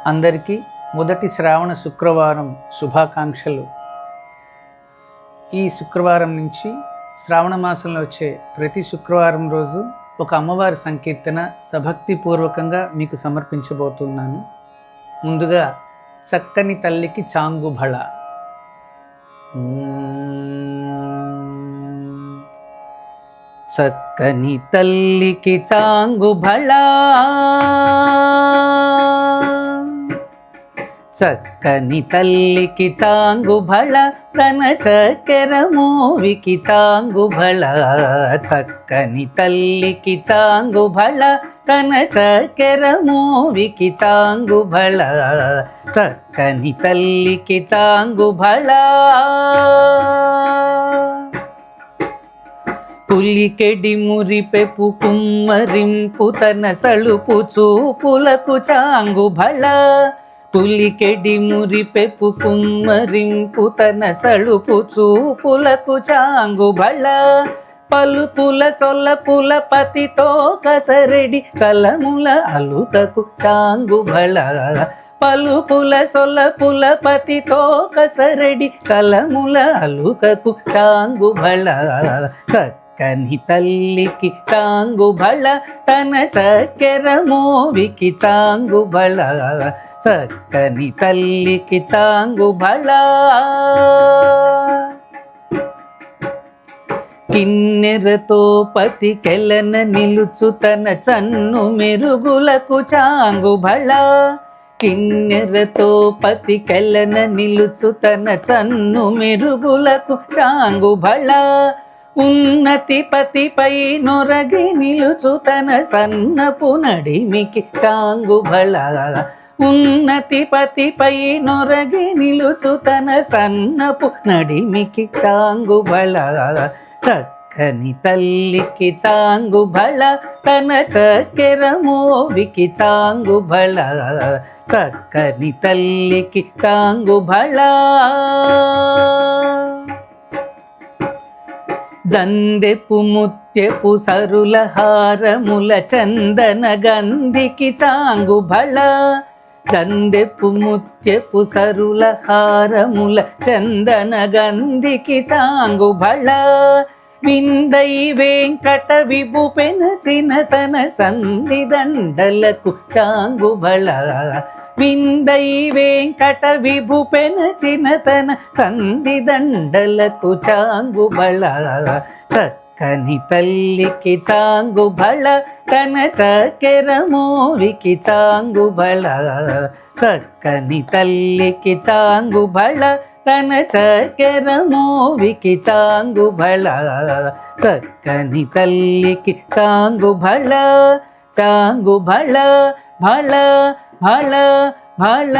అందరికీ మొదటి శ్రావణ శుక్రవారం శుభాకాంక్షలు. ఈ శుక్రవారం నుంచి శ్రావణ మాసంలో వచ్చే ప్రతి శుక్రవారం రోజు ఒక అమ్మవారి సంకీర్తన సభక్తిపూర్వకంగా మీకు సమర్పించబోతున్నాను. ముందుగా చక్కని తల్లికి చాంగుబళ. చక్కని తల్లికి చాంగుబళ, చక్కని తల్లికి చాంగుబళ, తన చక్కెర మూవికి చాంగుబళ. చక్కని తల్లికి చాంగుబళ, తన చక్కెర మూవికి చాంగుబళ. చక్కని తల్లికి చాంగుబళ. పులికెడి మురిపెపు కుమ్మరింపు తన సలుపు చూపులకు చాంగుబళ. పులికెడి మురిపెపు కుమ్మరింపు తన సలుపు చూపులకు చాంగుబళ. పలుపుల సొల్లపుల పతితో కసరెడి కలముల అలుకకు చాంగుబళ. పలుపుల సొల్లపుల పతితో కసరెడి కలముల అలుకకు చాంగుబళ. చక్కని తల్లికి చాంగుబళ, తన చక్కెర మోవికి చాంగుబళ. చక్కని తల్లికి చాంగుబళ. కిన్నెరతో పతి కెలన నిలుచు తన చన్ను మెరుగులకు చాంగుబళ. కిన్నెరతో పతి కెలన నిలుచు తన చన్ను మెరుగులకు చాంగుబళ. ఉన్నతి పతిపై నొరగి నిలుచు తన సన్నపు నడిమికి చాంగుబళ. ఉన్నతి పతిపై నొరగి నిలుచు తన సన్నపు నడిమికి చాంగుబళ. చక్కని తల్లికి చాంగుబళ, తన చక్కెర మోవికి చాంగుబళ. చక్కని తల్లికి చాంగుబళ. జందెపు ముత్యపు సరుల హారముల చందన గంధికి చాంగుబళ. చందెపు ముత్యపు సరుల హారముల చందన గంధికి చాంగుబళ. విందై వెంకట విభు పెనచిన తన సంధి దండలకు చాంగుబళ. విందై వెంకట విభు పెనచిన తన సంధి దండలకు చాంగుబళ. చక్కని తల్లికి చాంగుబళ, తన చక్కెర మోవికి చాంగుబళ. చక్కని తల్లికి చాంగుబళ, తన చక్కెర మోవికి చాంగుబళ. చక్కని తల్లికి చాంగుబళ. చాంగుబళ భళ భళ భళ.